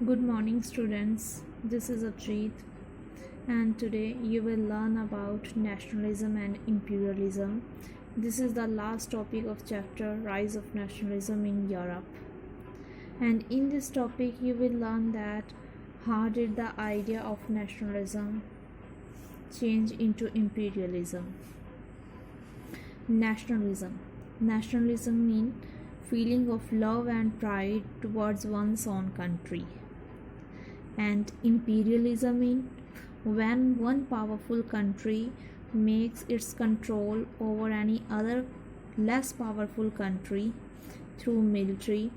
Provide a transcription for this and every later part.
Good morning, students. This is Ajit, and today you will learn about nationalism and imperialism. This is the last topic of chapter Rise of Nationalism in Europe. And in this topic, you will learn that how did the idea of nationalism change into imperialism. Nationalism. Nationalism means feeling of love and pride towards one's own country. And imperialism means when one powerful country makes its control over any other less powerful country through military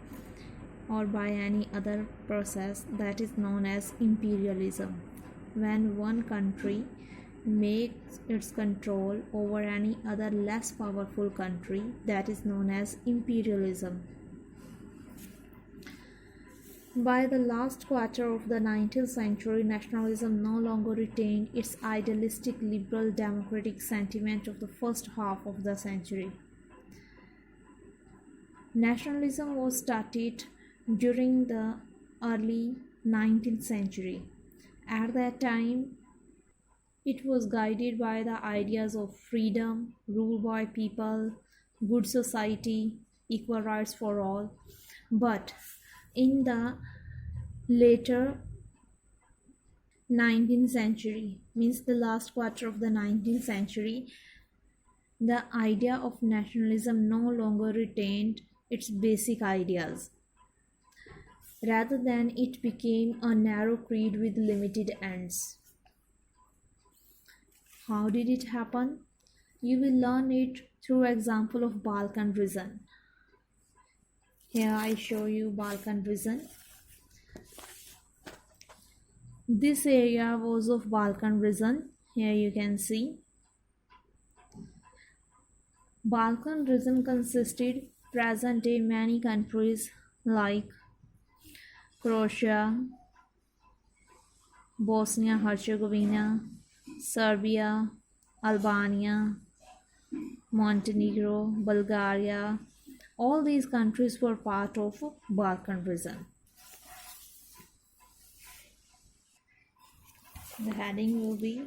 or by any other process, that is known as imperialism. When one country makes its control over any other less powerful country, that is known as imperialism. By the last quarter of the 19th century, nationalism no longer retained its idealistic liberal democratic sentiment of the first half of the century. Nationalism was started during the early 19th century. At that time, it was guided by the ideas of freedom, rule by people, good society, equal rights for all. But in the later 19th century, means the last quarter of the 19th century, the idea of nationalism no longer retained its basic ideas. Rather than it became a narrow creed with limited ends. How did it happen? You will learn it through example of Balkan region. Here I show you Balkan region. This area was of Balkan region. Here you can see. Balkan region consisted present day many countries like Croatia, Bosnia-Herzegovina, Serbia, Albania, Montenegro, Bulgaria. All these countries were part of Balkan region. The heading will be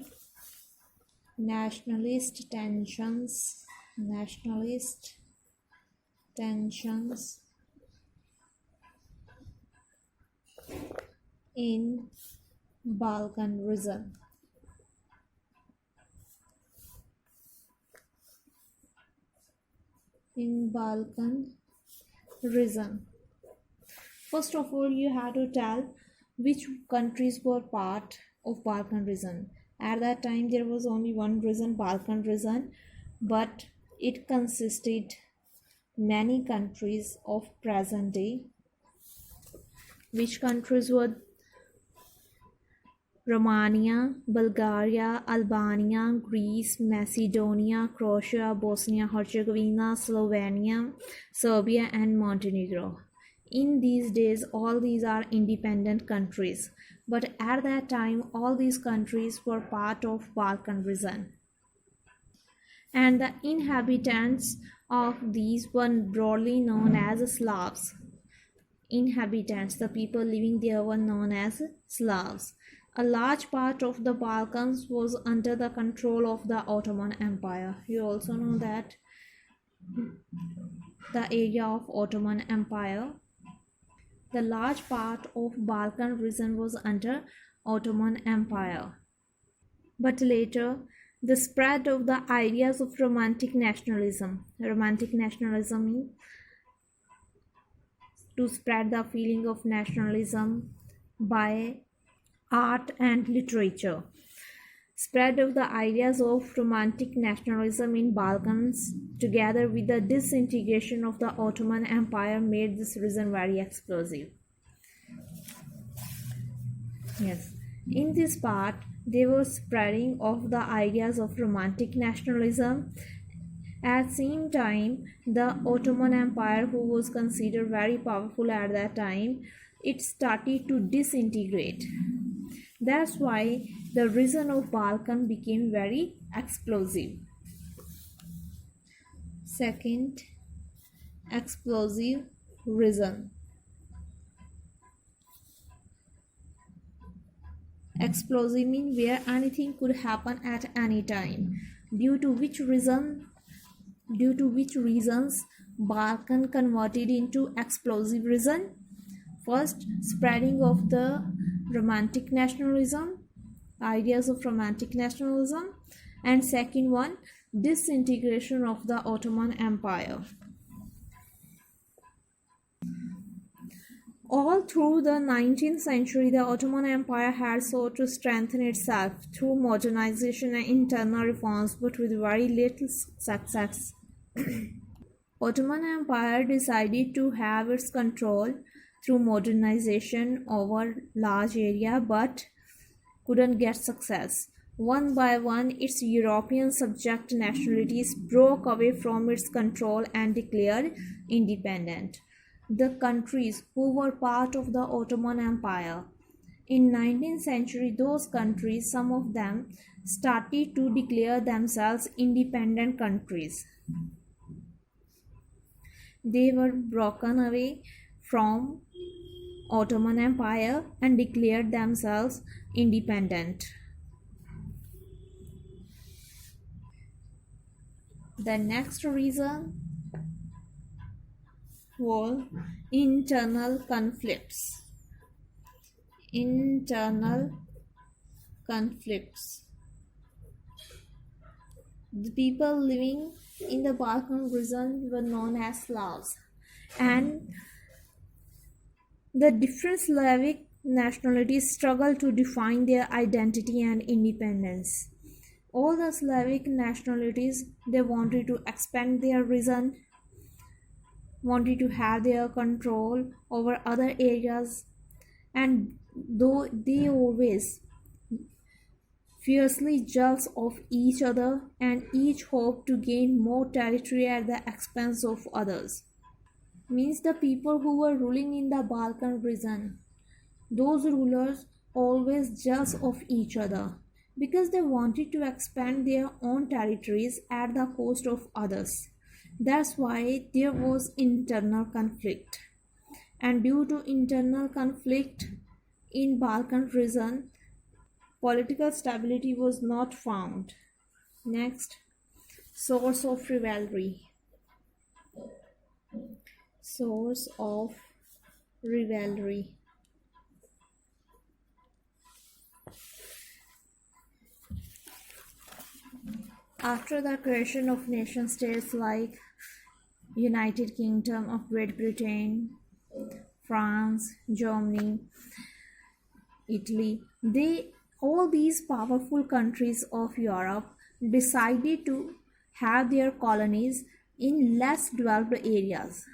nationalist tensions in Balkan region. In Balkan region. First of all, you have to tell which countries were part of Balkan region. At that time, there was only one region, Balkan region, but it consisted many countries of present day. Which countries were? Romania, Bulgaria, Albania, Greece, Macedonia, Croatia, Bosnia-Herzegovina, Slovenia, Serbia, and Montenegro. In these days, all these are independent countries, but at that time, all these countries were part of Balkan region. And the inhabitants of these were broadly known as Slavs. Inhabitants, the people living there, were known as Slavs. A large part of the Balkans was under the control of the Ottoman Empire. You also know that the area of Ottoman Empire, the large part of Balkan region was under Ottoman Empire. But later, the spread of the ideas of romantic nationalism to spread the feeling of nationalism by art and literature. Spread of the ideas of romantic nationalism in Balkans together with the disintegration of the Ottoman Empire made this region very explosive. Yes, in this part they were spreading of the ideas of romantic nationalism. At the same time, the Ottoman Empire, who was considered very powerful at that time, it started to disintegrate. That's why the region of Balkan became very explosive. Second, explosive region. Explosive mean where anything could happen at any time. Due to which reasons Balkan converted into explosive region? First, spreading of the romantic nationalism, ideas of romantic nationalism, and second one, disintegration of the Ottoman Empire. All through the 19th century, the Ottoman Empire had sought to strengthen itself through modernization and internal reforms, but with very little success. Ottoman Empire decided to have its control through modernization over large area, but couldn't get success. One by one, its European subject nationalities broke away from its control and declared independent. The countries who were part of the Ottoman Empire. In 19th century, those countries, some of them, started to declare themselves independent countries. They were broken away from Ottoman Empire and declared themselves independent. The next reason was internal conflicts. Internal conflicts. The people living in the Balkan region were known as Slavs, and the different Slavic nationalities struggled to define their identity and independence. All the Slavic nationalities, they wanted to expand their region, wanted to have their control over other areas, and though they always fiercely jealous of each other and each hoped to gain more territory at the expense of others. Means the people who were ruling in the Balkan region, those rulers always jealous of each other because they wanted to expand their own territories at the cost of others. That's why there was internal conflict. And due to internal conflict in Balkan region, political stability was not found. Next, source of rivalry. Source of rivalry. After the creation of nation states like United Kingdom of Great Britain, France, Germany, Italy, all these powerful countries of Europe decided to have their colonies in less developed areas.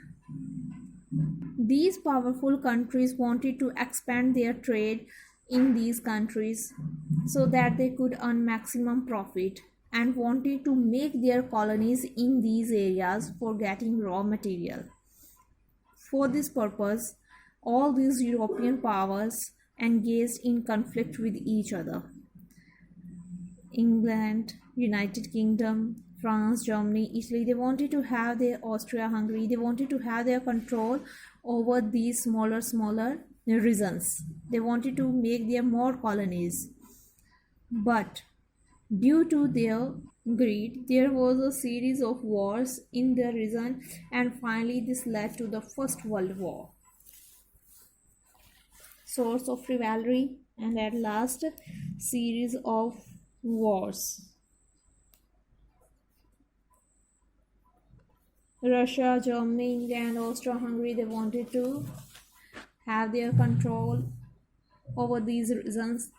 These powerful countries wanted to expand their trade in these countries so that they could earn maximum profit, and wanted to make their colonies in these areas for getting raw material. For this purpose, all these European powers engaged in conflict with each other. England, United Kingdom, France, Germany, Italy, they wanted to have their Austria-Hungary, they wanted to have their control over these smaller regions. They wanted to make their more colonies. But due to their greed, there was a series of wars in the region, and finally this led to the First World War. Source of rivalry, and at last, series of wars. Russia, Germany, England, Austria-Hungary, they wanted to have their control over these regions.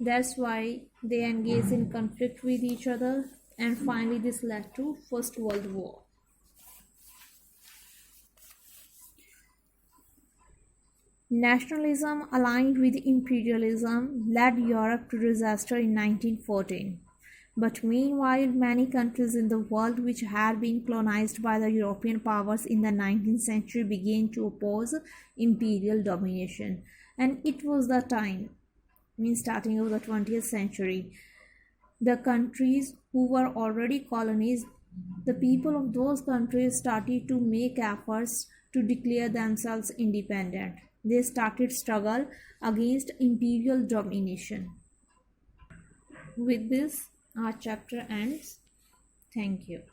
That's why they engaged in conflict with each other, and finally this led to First World War. Nationalism aligned with imperialism led Europe to disaster in 1914. But meanwhile, many countries in the world which had been colonized by the European powers in the 19th century began to oppose imperial domination. And it was the time, starting of the 20th century, the countries who were already colonies, the people of those countries started to make efforts to declare themselves independent. they started struggle against imperial domination. With this, our chapter ends. Thank you.